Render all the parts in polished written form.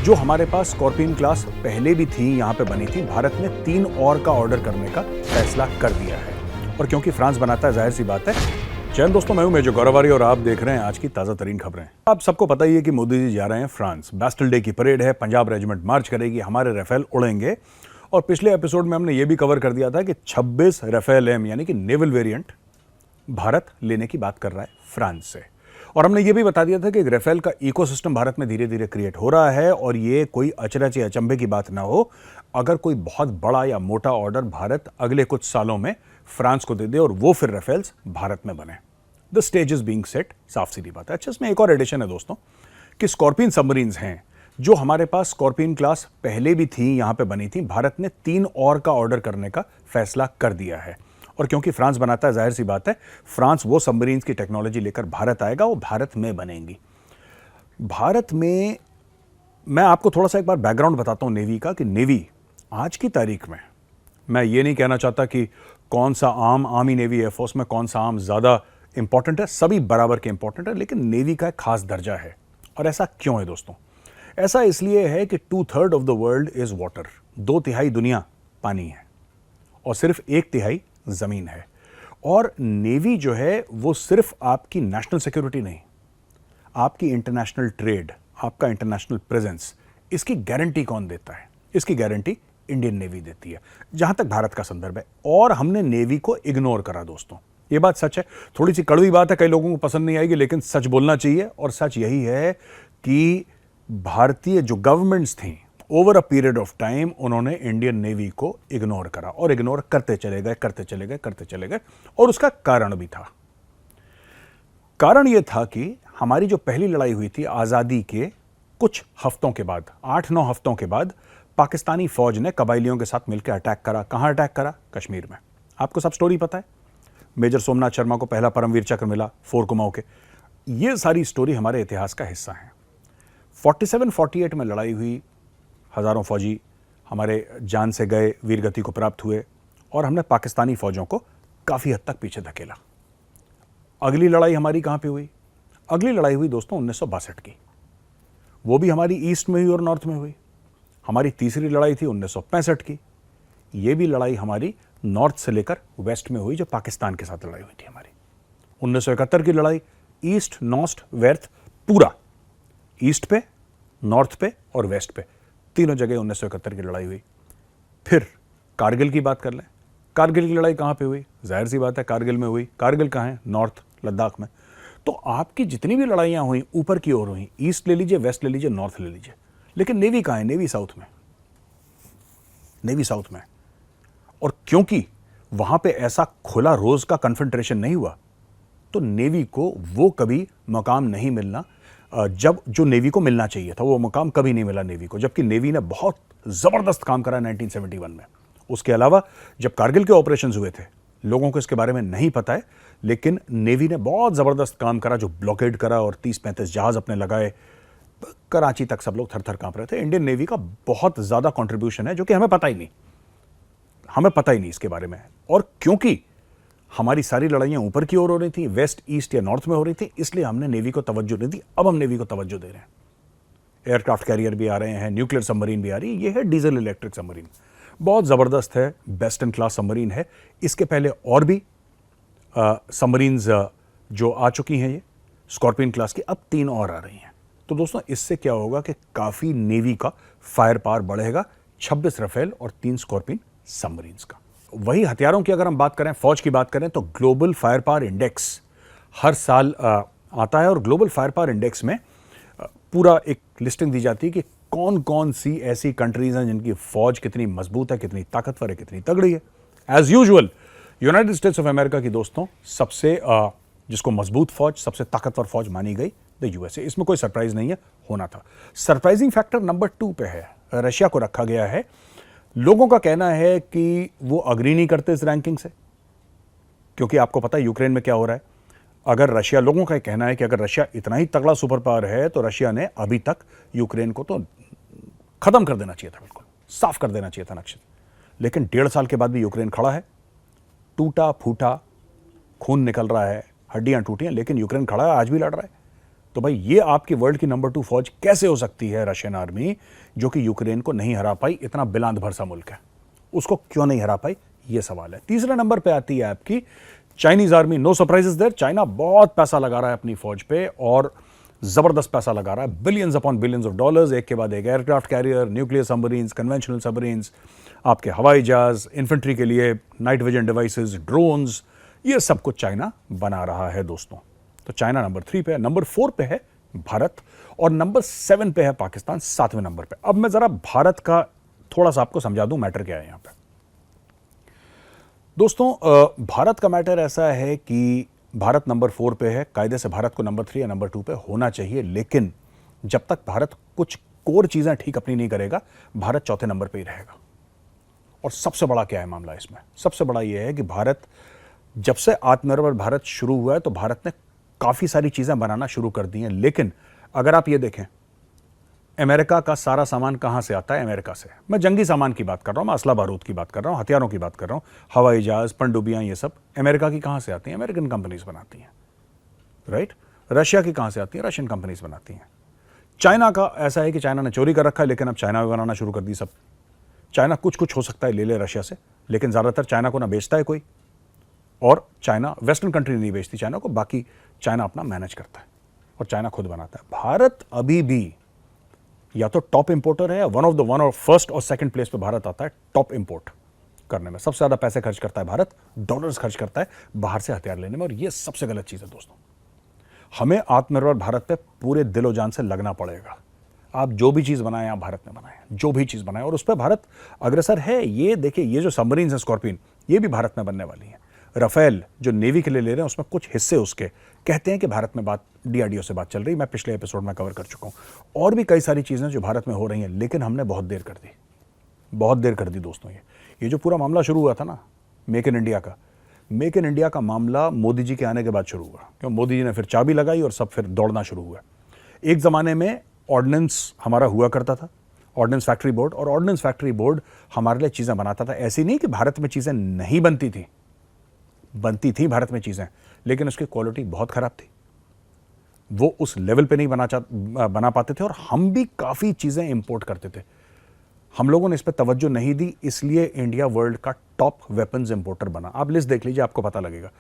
जो हमारे पास scorpion class पहले भी थी, यहाँ पे बनी थी, भारत ने 3 और का ऑर्डर करने का फैसला कर दिया है। और क्योंकि फ्रांस बनाता है, जाहिर सी बात है। जय दोस्तों, मैं हूं मेजर गौरवारी और आप देख रहे हैं आज की ताज़ा तरीन खबरें। आप सबको पता ही है कि मोदी जी जा रहे हैं फ्रांस। बैस्टिल डे की परेड है, पंजाब रेजिमेंट मार्च करेगी, हमारे राफेल उड़ेंगे। और पिछले एपिसोड में हमने ये भी कवर कर दिया था कि 26 राफेल एम यानी कि नेवल वेरिएंट भारत लेने की बात कर रहा है फ्रांस से। और हमने ये भी बता दिया था कि राफेल का इकोसिस्टम भारत में धीरे धीरे क्रिएट हो रहा है और ये कोई अचरज या अचंभे की बात ना हो अगर कोई बहुत बड़ा या मोटा ऑर्डर भारत अगले कुछ सालों में फ्रांस को दे दे और वो फिर राफेल्स भारत में बने। The stage is being set, साफ सीधी बात है। अच्छा, इसमें एक और एडिशन है दोस्तों कि स्कॉर्पियन सबमरीन्स हैं जो हमारे पास स्कॉर्पियन क्लास पहले भी थी, यहां पे बनी थी, भारत ने 3 और का ऑर्डर करने का फैसला कर दिया है। और क्योंकि फ्रांस बनाता है, जाहिर सी बात है, फ्रांस वो सबमरीन्स की टेक्नोलॉजी लेकर भारत आएगा, वो भारत में बनेंगी। भारत में मैं आपको थोड़ा सा एक बार बैकग्राउंड बताता हूं नेवी का, कि नेवी आज की तारीख में, मैं ये नहीं कहना चाहता कि कौन सा आर्मी नेवी एयरफोर्स में कौन सा आर्म ज़्यादा इंपॉर्टेंट है, सभी बराबर के इंपॉर्टेंट है, लेकिन नेवी का एक खास दर्जा है। और ऐसा क्यों है दोस्तों? ऐसा इसलिए है कि 2/3 of the world is water, 2/3 दुनिया पानी है और सिर्फ 1/3 जमीन है। और नेवी जो है वो सिर्फ आपकी नेशनल सिक्योरिटी नहीं, आपकी इंटरनेशनल ट्रेड, आपका इंटरनेशनल प्रेजेंस, इसकी गारंटी कौन देता है? इसकी गारंटी इंडियन नेवी देती है, जहां तक भारत का संदर्भ है। और हमने नेवी को इग्नोर करा दोस्तों, ये बात सच है। थोड़ी सी कड़वी बात है, कई लोगों को पसंद नहीं आएगी, लेकिन सच बोलना चाहिए। और सच यही है कि भारतीय जो गवर्नमेंट्स थी, over a period of time उन्होंने इंडियन नेवी को इग्नोर करा और इग्नोर करते चले गए। और उसका कारण भी था। कारण यह था कि हमारी जो पहली लड़ाई हुई थी आजादी के कुछ हफ्तों के बाद, 8-9 हफ्तों के बाद, पाकिस्तानी फौज ने कबायलियों के साथ मिलकर अटैक करा। कहां अटैक करा? कश्मीर में। आपको सब स्टोरी पता है। मेजर सोमनाथ शर्मा को पहला परमवीर चक्र मिला, 4 कुमाऊं के। ये सारी स्टोरी हमारे इतिहास का हिस्सा है। 47-48 में लड़ाई हुई, हजारों फौजी हमारे जान से गए, वीरगति को प्राप्त हुए और हमने पाकिस्तानी फौजों को काफी हद तक पीछे धकेला। अगली लड़ाई हमारी कहां पे हुई? अगली लड़ाई हुई दोस्तों 1962 की। वो भी हमारी ईस्ट में हुई और नॉर्थ में हुई। हमारी तीसरी लड़ाई थी 1965 की। ये भी लड़ाई हमारी नॉर्थ से लेकर वेस्ट में हुई, जो पाकिस्तान के साथ लड़ाई हुई थी हमारी। 1971 की लड़ाई, ईस्ट नॉर्थ वेस्ट, पूरा ईस्ट पे, नॉर्थ पे और वेस्ट पे, तीनों जगह 1971 की लड़ाई हुई। फिर कारगिल की बात कर लें। कारगिल की लड़ाई कहां पे हुई? जाहिर सी बात है कारगिल में हुई। कारगिल कहां है? नॉर्थ लद्दाख में। तो आपकी जितनी भी लड़ाइयां हुई ऊपर की ओर हुई, ईस्ट ले लीजिए, वेस्ट ले लीजिए, नॉर्थ ले लीजिए। लेकिन नेवी कहां है? नेवी साउथ में। नेवी साउथ में। और क्योंकि वहां पे ऐसा खुला रोज का कन्फ्रंटेशन नहीं हुआ, तो नेवी को वो कभी मकाम नहीं मिलना जब जो नेवी को मिलना चाहिए था, वो मकाम कभी नहीं मिला नेवी को। जबकि नेवी ने बहुत जबरदस्त काम करा 1971 में। उसके अलावा जब कारगिल के ऑपरेशंस हुए थे, लोगों को इसके बारे में नहीं पता है, लेकिन नेवी ने बहुत जबरदस्त काम करा, जो ब्लॉकेड करा और 30-35 जहाज अपने लगाए। कराची तक सब लोग थर थर कांप रहे थे। इंडियन नेवी का बहुत ज्यादा कंट्रीब्यूशन है, जो कि हमें पता ही नहीं इसके बारे में। और क्योंकि हमारी सारी लड़ाइयां ऊपर की ओर हो रही थी, वेस्ट, ईस्ट या नॉर्थ में हो रही थी, इसलिए हमने नेवी को तवज्जो नहीं दी। अब हम नेवी को तवज्जो दे रहे हैं। एयरक्राफ्ट कैरियर भी आ रहे हैं, न्यूक्लियर सबमरीन भी आ रही है। ये है डीजल इलेक्ट्रिक सबमरीन, बहुत जबरदस्त है, बेस्ट इन क्लास सबमरीन है। इसके पहले और भी सबमरीन्स जो आ चुकी हैं, ये स्कॉर्पियन क्लास की, अब 3 और आ रही हैं। तो दोस्तों, इससे क्या होगा कि काफी नेवी का फायर पावर बढ़ेगा, 26 राफेल और 3 स्कॉर्पियन सबमरीन्स का। वही हथियारों की अगर हम बात करें, फौज की बात करें, तो ग्लोबल फायर पावर इंडेक्स हर साल आता है। और ग्लोबल फायर पावर इंडेक्स में पूरा एक लिस्टिंग दी जाती है कि कौन कौन सी ऐसी कंट्रीज हैं जिनकी फौज कितनी मजबूत है, कितनी ताकतवर है, कितनी तगड़ी है। As usual United States of America की दोस्तों सबसे जिसको मजबूत फौज, सबसे ताकतवर फौज मानी गई, द यूएसए। इसमें कोई सरप्राइज नहीं है, होना था। सरप्राइजिंग फैक्टर नंबर 2 पे है, रशिया को रखा गया है। लोगों का कहना है कि वो अग्री नहीं करते इस रैंकिंग से, क्योंकि आपको पता है यूक्रेन में क्या हो रहा है। अगर रशिया, लोगों का कहना है कि अगर रशिया इतना ही तगड़ा सुपर पावर है, तो रशिया ने अभी तक यूक्रेन को तो खत्म कर देना चाहिए था, बिल्कुल साफ कर देना चाहिए था नक्शे। लेकिन 1.5 साल के बाद भी यूक्रेन खड़ा है, टूटा फूटा, खून निकल रहा है, हड्डियां टूटी हैं, लेकिन यूक्रेन खड़ा है, आज भी लड़ रहा है। तो भाई ये आपकी वर्ल्ड की नंबर 2 फौज कैसे हो सकती है रशियन आर्मी, जो कि यूक्रेन को नहीं हरा पाई, इतना बिलांद भर सा मुल्क है, उसको क्यों नहीं हरा पाई, ये सवाल है। तीसरे नंबर पे आती है आपकी Chinese army. No surprises there, China बहुत पैसा लगा रहा है अपनी फौज पे और जबरदस्त पैसा लगा रहा है, billions upon billions of dollars, एक के बाद एक aircraft carrier, nuclear submarines, conventional submarines, आपके हवाई जहाज, इन्फेंट्री के लिए नाइट विजन डिवाइसेस, ड्रोन्स, ये सब कुछ चाइना बना रहा है दोस्तों। तो चाइना नंबर 3 पे है, नंबर 4 पे है भारत और नंबर 7 पे है पाकिस्तान 7वें नंबर पे। अब मैं जरा भारत का थोड़ा सा आपको समझा दूं मैटर क्या है यहां पे। दोस्तों भारत का मैटर ऐसा है कि भारत नंबर 4 पे है, कायदे से भारत को नंबर 3 या नंबर 2 पे होना चाहिए, लेकिन जब तक भारत कुछ कोर चीजें ठीक अपनी नहीं करेगा, भारत चौथे नंबर पे ही रहेगा। और सबसे बड़ा क्या है मामला इसमें, सबसे बड़ा यह है कि भारत जब से आत्मनिर्भर भारत शुरू हुआ है तो भारत ने काफी सारी चीजें बनाना शुरू कर दी हैं, लेकिन अगर आप ये देखें अमेरिका का सारा सामान कहां से आता है, अमेरिका से। मैं जंगी सामान की बात कर रहा हूं, मैं असला बारूद की बात कर रहा हूं, हथियारों की बात कर रहा हूं, हवाई जहाज, पनडुब्बियां, ये सब अमेरिका की कहां से आती हैं, अमेरिकन कंपनीज बनाती हैं, राइट। रशिया की कहां से आती है, रशियन कंपनीज बनाती हैं। चाइना का ऐसा है कि चाइना ने चोरी कर रखा है, लेकिन अब चाइना भी बनाना शुरू कर दी सब। चाइना कुछ कुछ हो सकता है ले ले रशिया से, लेकिन ज्यादातर चाइना को ना बेचता है कोई, और चाइना वेस्टर्न कंट्री नहीं बेचती चाइना को, बाकी चाइना अपना मैनेज करता है और चाइना खुद बनाता है। भारत अभी भी या तो टॉप इंपोर्टर है, वन और फर्स्ट और सेकंड प्लेस पे भारत आता है टॉप इंपोर्ट करने में। सबसे ज्यादा पैसे खर्च करता है भारत, डॉलर्स खर्च करता है बाहर से हथियार लेने में, और यह सबसे गलत चीज है दोस्तों। हमें आत्मनिर्भर भारत पे पूरे दिलो जान से लगना पड़ेगा। आप जो भी चीज बनाए आप भारत में बनाए, जो भी चीज बनाए, और उस पर भारत अग्रसर है। ये देखिए, ये जो सबमरीन है स्कॉर्पियन, ये भी भारत में बनने वाली है। राफेल जो नेवी के लिए ले रहे हैं, उसमें कुछ हिस्से उसके कहते हैं कि भारत में बात डीआरडीओ से बात चल रही, मैं पिछले एपिसोड में कवर कर चुका हूं। और भी कई सारी चीजें जो भारत में हो रही हैं, लेकिन हमने बहुत देर कर दी, बहुत देर कर दी दोस्तों। ये जो पूरा मामला शुरू हुआ था ना मेक इन इंडिया का, मेक इन इंडिया का मामला मोदी जी के आने के बाद शुरू हुआ, क्यों मोदी जी ने फिर चाबी लगाई और सब फिर दौड़ना शुरू हुआ। एक जमाने में ऑर्डिनेंस हमारा हुआ करता था, ऑर्डिनेंस फैक्ट्री बोर्ड, और ऑर्डिनेंस फैक्ट्री बोर्ड हमारे लिए चीजें बनाता था। ऐसी नहीं कि भारत में चीजें नहीं बनती थी, बनती थी भारत में चीजें, लेकिन उसकी क्वालिटी बहुत खराब थी। वो उस लेवल पे नहीं बना पाते थे, और हम भी काफी चीजें इंपोर्ट करते थे। हम लोगों ने इस पे तवज्जो नहीं दी, इसलिए इंडिया वर्ल्ड का टॉप वेपन्स इंपोर्टर बना। आप लिस्ट देख लीजिए, आपको पता लगेगा।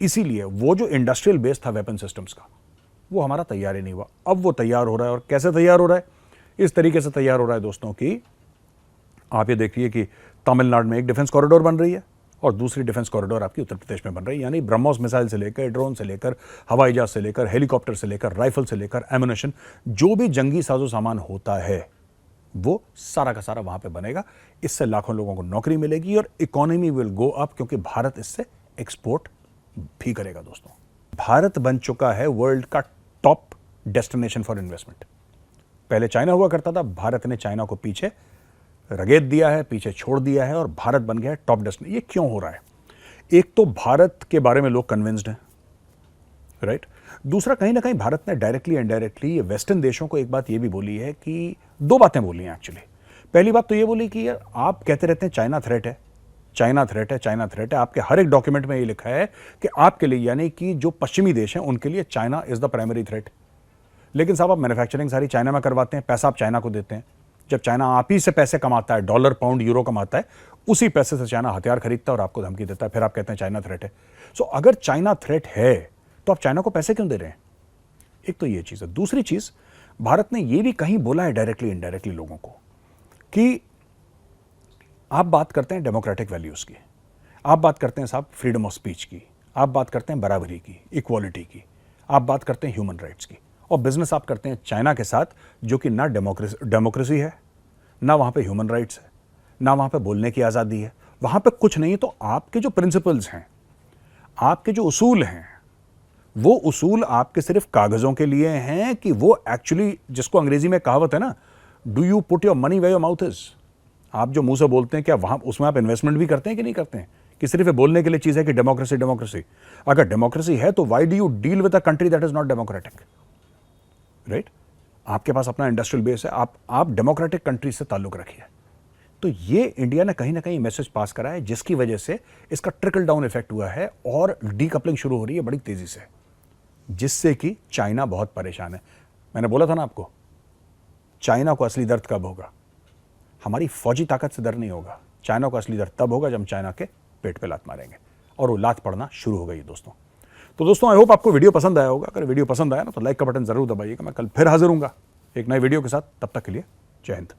इसीलिए वो जो इंडस्ट्रियल बेस था वेपन सिस्टम्स का, वो हमारा तैयार ही नहीं हुआ। अब वो तैयार हो रहा है, और कैसे तैयार हो रहा है, इस तरीके से तैयार हो रहा है दोस्तों कि आप ये देखिए कि तमिलनाडु में एक डिफेंस कॉरिडोर बन रही है और दूसरी डिफेंस कॉरिडोर आपकी उत्तर प्रदेश में बन रही है। यानी ब्रह्मोस मिसाइल से लेकर, ड्रोन से लेकर, हवाई जहाज से लेकर, हेलीकॉप्टर से लेकर, राइफल से लेकर, एमुनेशन, जो भी जंगी साजो सामान होता है वो सारा का सारा वहां पे बनेगा। इससे लाखों लोगों को नौकरी मिलेगी और इकोनॉमी विल गो अप, क्योंकि भारत इससे एक्सपोर्ट भी करेगा दोस्तों। भारत बन चुका है वर्ल्ड का टॉप डेस्टिनेशन फॉर इन्वेस्टमेंट। पहले चाइना हुआ करता था, भारत ने चाइना को पीछे रगेद दिया है, पीछे छोड़ दिया है, और भारत बन गया है टॉप डेस्टिनेशन। ये क्यों हो रहा है? एक तो भारत के बारे में लोग कन्विंस्ड हैं, राइट। दूसरा, कहीं ना कहीं भारत ने डायरेक्टली इनडायरेक्टली वेस्टर्न देशों को एक बात ये भी बोली है कि दो बातें बोली हैं एक्चुअली। पहली बात तो ये बोली कि यार आप कहते रहते हैं चाइना थ्रेट है, चाइना थ्रेट है, चाइना थ्रेट है। आपके हर एक डॉक्यूमेंट में ये लिखा है कि आपके लिए, यानी कि जो पश्चिमी देश हैं उनके लिए China is the primary threat. लेकिन साहब आप मैन्युफैक्चरिंग सारी चाइना में करवाते हैं, पैसा आप चाइना को देते हैं। जब चाइना आप ही से पैसे कमाता है, डॉलर, पाउंड, यूरो कमाता है, उसी पैसे से चाइना हथियार खरीदता है और आपको धमकी देता है, फिर आप कहते हैं चाइना थ्रेट है। सो अगर चाइना थ्रेट है तो आप चाइना को पैसे क्यों दे रहे हैं? एक तो ये चीज है। दूसरी चीज, भारत ने यह भी कहीं बोला है डायरेक्टली इनडायरेक्टली लोगों को कि आप बात करते हैं डेमोक्रेटिक वैल्यूज की, आप बात करते हैं साहब फ्रीडम ऑफ स्पीच की, आप बात करते हैं बराबरी की, इक्वालिटी की, आप बात करते हैं ह्यूमन राइट्स की, और बिजनेस आप करते हैं चाइना के साथ, जो कि ना डेमोक्रेसी है, ना वहां पे ह्यूमन राइट्स है, ना वहां पे बोलने की आजादी है, वहां पे कुछ नहीं है। तो आपके जो प्रिंसिपल्स हैं, आपके जो उसूल हैं, वो उसूल आपके सिर्फ कागजों के लिए हैं कि वो एक्चुअली, जिसको अंग्रेजी में कहावत है ना, do you put your money where your mouth is. आप जो मुंह से बोलते हैं, क्या वहां उसमें आप इन्वेस्टमेंट भी करते हैं कि नहीं करते हैं? कि सिर्फ ये बोलने के लिए चीज है कि डेमोक्रेसी डेमोक्रेसी। अगर डेमोक्रेसी है तो why do you deal with a country that is not democratic, right? आपके पास अपना इंडस्ट्रियल बेस है, आप डेमोक्रेटिक कंट्री से ताल्लुक रखिए। तो ये इंडिया ने कहीं ना कहीं मैसेज पास करा है, जिसकी वजह से इसका ट्रिकल डाउन इफेक्ट हुआ है और डीकपलिंग शुरू हो रही है बड़ी तेजी से। जिससे कि चाइना बहुत परेशान है। मैंने बोला था ना आपको, चाइना को असली दर्द कब होगा? हमारी फौजी ताकत से दर्द नहीं होगा, चाइना को असली दर्द तब होगा जब हम चाइना के पेट पे लात मारेंगे, और वो लात पड़ना शुरू हो गई दोस्तों। तो दोस्तों आई होप आपको वीडियो पसंद आया होगा। अगर वीडियो पसंद आया ना तो लाइक का बटन जरूर दबाइएगा। मैं कल फिर हाजिर हूँगा एक नए वीडियो के साथ। तब तक के लिए जय हिंद।